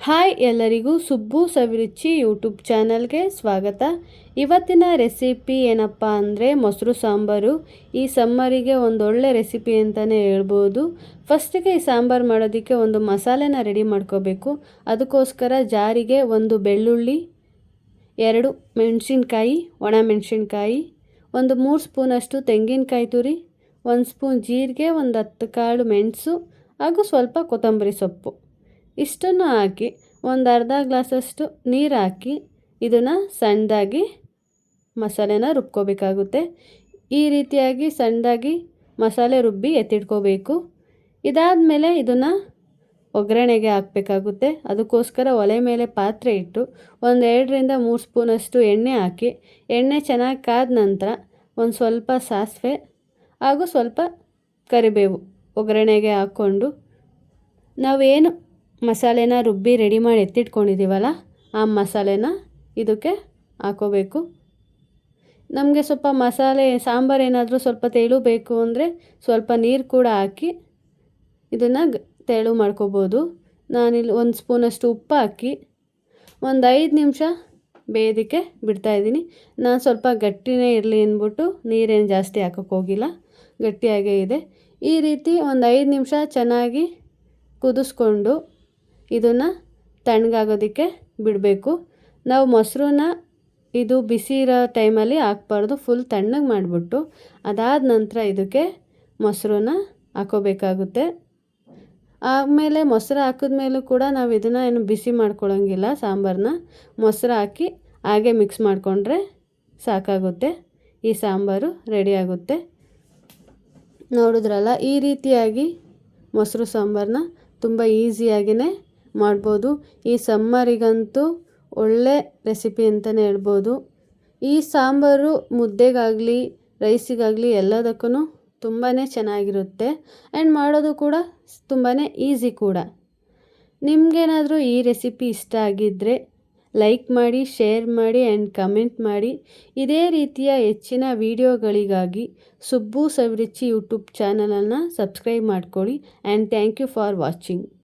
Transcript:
Hi ಎಲ್ಲರಿಗೂ Subbu Saviruchi YouTube ಚಾನಲ್ಗೆ ಸ್ವಾಗತ. ಇವತ್ತಿನ ರೆಸಿಪಿ ಏನಪ್ಪ ಅಂದರೆ ಮೊಸರು ಸಾಂಬಾರು. ಈ ಸಮ್ಮರಿಗೆ ಒಂದೊಳ್ಳೆ ರೆಸಿಪಿ ಅಂತಲೇ ಹೇಳ್ಬೋದು. ಫಸ್ಟಿಗೆ ಈ ಸಾಂಬಾರು ಮಾಡೋದಕ್ಕೆ ಒಂದು ಮಸಾಲೆನ ರೆಡಿ ಮಾಡ್ಕೋಬೇಕು. ಅದಕ್ಕೋಸ್ಕರ ಜಾರಿಗೆ ಒಂದು ಬೆಳ್ಳುಳ್ಳಿ, 2 ಮೆಣಸಿನ್ಕಾಯಿ, ಒಣ ಮೆಣಸಿನ್ಕಾಯಿ, ಒಂದು 3 ಸ್ಪೂನಷ್ಟು ತೆಂಗಿನಕಾಯಿ ತುರಿ, 1 ಸ್ಪೂನ್ ಜೀರಿಗೆ, ಒಂದು 10 ಕಾಳು ಮೆಣಸು ಹಾಗೂ ಸ್ವಲ್ಪ ಕೊತ್ತಂಬರಿ ಸೊಪ್ಪು ಇಷ್ಟನ್ನು ಹಾಕಿ ಒಂದು ಅರ್ಧ ಗ್ಲಾಸಷ್ಟು ನೀರು ಹಾಕಿ ಇದನ್ನು ಸಣ್ಣದಾಗಿ ಮಸಾಲೆನ ರುಬ್ಕೋಬೇಕಾಗುತ್ತೆ. ಈ ರೀತಿಯಾಗಿ ಸಣ್ಣದಾಗಿ ಮಸಾಲೆ ರುಬ್ಬಿ ಎತ್ತಿಟ್ಕೋಬೇಕು. ಇದಾದಮೇಲೆ ಇದನ್ನು ಒಗ್ಗರಣೆಗೆ ಹಾಕಬೇಕಾಗುತ್ತೆ. ಅದಕ್ಕೋಸ್ಕರ ಒಲೆ ಮೇಲೆ ಪಾತ್ರೆ ಇಟ್ಟು ಒಂದು 2ರಿಂದ 3 ಸ್ಪೂನಷ್ಟು ಎಣ್ಣೆ ಹಾಕಿ ಎಣ್ಣೆ ಚೆನ್ನಾಗಿ ಕಾದ ನಂತರ ಒಂದು ಸ್ವಲ್ಪ ಸಾಸಿವೆ ಹಾಗೂ ಸ್ವಲ್ಪ ಕರಿಬೇವು ಒಗ್ಗರಣೆಗೆ ಹಾಕ್ಕೊಂಡು ನಾವೇನು ಮಸಾಲೆನ ರುಬ್ಬಿ ರೆಡಿ ಮಾಡಿ ಎತ್ತಿಟ್ಕೊಂಡಿದ್ದೀವಲ್ಲ ಆ ಮಸಾಲೆನ ಇದಕ್ಕೆ ಹಾಕೋಬೇಕು. ನಮಗೆ ಸ್ವಲ್ಪ ಮಸಾಲೆ ಸಾಂಬಾರು ಏನಾದರೂ ಸ್ವಲ್ಪ ತೆಳು ಬೇಕು ಅಂದರೆ ಸ್ವಲ್ಪ ನೀರು ಕೂಡ ಹಾಕಿ ಇದನ್ನು ತೆಳು ಮಾಡ್ಕೋಬೋದು. ನಾನಿಲ್ಲಿ 1 ಸ್ಪೂನಷ್ಟು ಉಪ್ಪು ಹಾಕಿ ಒಂದು 5 ನಿಮಿಷ ಬೇಯೋದಕ್ಕೆ ಬಿಡ್ತಾಯಿದ್ದೀನಿ. ನಾನು ಸ್ವಲ್ಪ ಗಟ್ಟಿನೇ ಇರಲಿ ಅಂದ್ಬಿಟ್ಟು ನೀರೇನು ಜಾಸ್ತಿ ಹಾಕೋಕ್ಕೆ ಹೋಗಿಲ್ಲ, ಗಟ್ಟಿಯಾಗೇ ಇದೆ. ಈ ರೀತಿ ಒಂದು 5 ನಿಮಿಷ ಚೆನ್ನಾಗಿ ಕುದಿಸ್ಕೊಂಡು ಇದನ್ನು ತಣ್ಣಗಾಗೋದಕ್ಕೆ ಬಿಡಬೇಕು. ನಾವು ಮೊಸರನ್ನ ಇದು ಬಿಸಿ ಇರೋ ಟೈಮಲ್ಲಿ ಹಾಕ್ಬಾರ್ದು, ಫುಲ್ ತಣ್ಣಗೆ ಮಾಡಿಬಿಟ್ಟು ಅದಾದ ನಂತರ ಇದಕ್ಕೆ ಮೊಸರನ್ನ ಹಾಕೋಬೇಕಾಗುತ್ತೆ. ಆಮೇಲೆ ಮೊಸರು ಹಾಕಿದ್ಮೇಲೂ ಕೂಡ ನಾವು ಇದನ್ನು ಏನು ಬಿಸಿ ಮಾಡ್ಕೊಳ್ಳೋಂಗಿಲ್ಲ. ಸಾಂಬಾರನ್ನ ಮೊಸರು ಹಾಕಿ ಹಾಗೆ ಮಿಕ್ಸ್ ಮಾಡಿಕೊಂಡ್ರೆ ಸಾಕಾಗುತ್ತೆ. ಈ ಸಾಂಬಾರು ರೆಡಿಯಾಗುತ್ತೆ. ನೋಡಿದ್ರಲ್ಲ, ಈ ರೀತಿಯಾಗಿ ಮೊಸರು ಸಾಂಬಾರನ್ನ ತುಂಬ ಈಸಿಯಾಗಿಯೇ ಮಾಡ್ಬೋದು. ಈ ಸಮ್ಮರಿಗಂತೂ ಒಳ್ಳೆ ರೆಸಿಪಿ ಅಂತಲೇ ಹೇಳ್ಬೋದು. ಈ ಸಾಂಬಾರು ಮುದ್ದೆಗಾಗಲಿ ರೈಸಿಗಾಗಲಿ ಎಲ್ಲದಕ್ಕೂ ತುಂಬಾ ಚೆನ್ನಾಗಿರುತ್ತೆ ಆ್ಯಂಡ್ ಮಾಡೋದು ಕೂಡ ತುಂಬಾ ಈಸಿ ಕೂಡ. ನಿಮಗೇನಾದರೂ ಈ ರೆಸಿಪಿ ಇಷ್ಟ ಆಗಿದ್ದರೆ ಲೈಕ್ ಮಾಡಿ, ಶೇರ್ ಮಾಡಿ ಆ್ಯಂಡ್ ಕಮೆಂಟ್ ಮಾಡಿ. ಇದೇ ರೀತಿಯ ಹೆಚ್ಚಿನ ವಿಡಿಯೋಗಳಿಗಾಗಿ ಸುಬ್ಬು ಸವಿರುಚಿ ಯೂಟ್ಯೂಬ್ ಚಾನಲನ್ನು ಸಬ್ಸ್ಕ್ರೈಬ್ ಮಾಡ್ಕೊಳ್ಳಿ and thank you for watching.